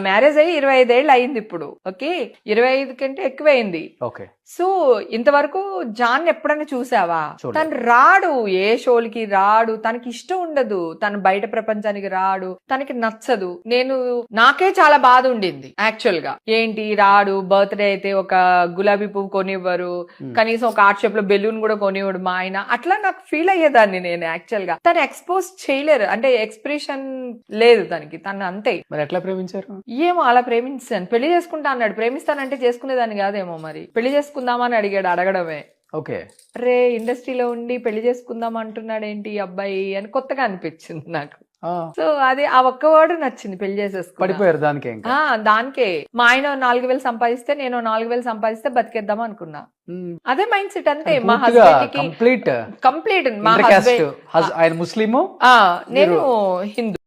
Marriage అయ్యి 25 ఏళ్ళు అయింది ఇప్పుడు. ఓకే, 25 కంటే ఎక్కువైంది. ఓకే. సో ఇంతవరకు జాన్ ఎప్పుడైనా చూసావా? చూడలేదు. తను రాడు, ఏ షోలకి రాడు, తనకి ఇష్టం ఉండదు, తను బయట ప్రపంచానికి రాడు, తనకి నచ్చదు. నాకే చాలా బాధ ఉండింది యాక్చువల్ గా. ఏంటి రాడు, బర్త్డే అయితే ఒక గులాబీ పువ్వు కొనివ్వరు, కనీసం ఒక ఆర్ట్ షేప్ లో బెలూన్ కూడా కొనివ్వడు మా ఆయన. అట్లా నాకు ఫీల్ అయ్యేదాన్ని నేను యాక్చువల్ గా. తను ఎక్స్పోజ్ చేయలేరు, అంటే ఎక్స్ప్రెషన్ లేదు తనకి, తను అంతే. మరి ఎట్లా ప్రేమించారు? ఏమో అలా ప్రేమించాను. పెళ్లి చేసుకుంటా అన్నాడు. ప్రేమిస్తానంటే చేసుకునేదాన్ని కాదేమో మరి. పెళ్లి చేసుకుందామా అని అడిగాడు, అడగడమే. ఓకే. రే ఇండస్ట్రీలో ఉండి పెళ్లి చేసుకుందాం అంటున్నాడు ఏంటి ఈ అబ్బాయి అని కొత్తగా అనిపించింది నాకు. సో అది ఆ ఒక్క వర్డ్ నచ్చింది, పెళ్లి చేసేసుకున్నా. పడిపోయారు దానికే ఇంకా. దానికే. మా ఆయన 4,000 సంపాదిస్తే నేను 4,000 సంపాదిస్తే బతికేద్దాం అనుకున్నా. అదే మైండ్ సెట్ అంతే. మా హస్బెండ్ కి కంప్లీట్ కంప్లీట్. మా హస్బెండ్ ఆయన ముస్లిము, నేను హిందూ.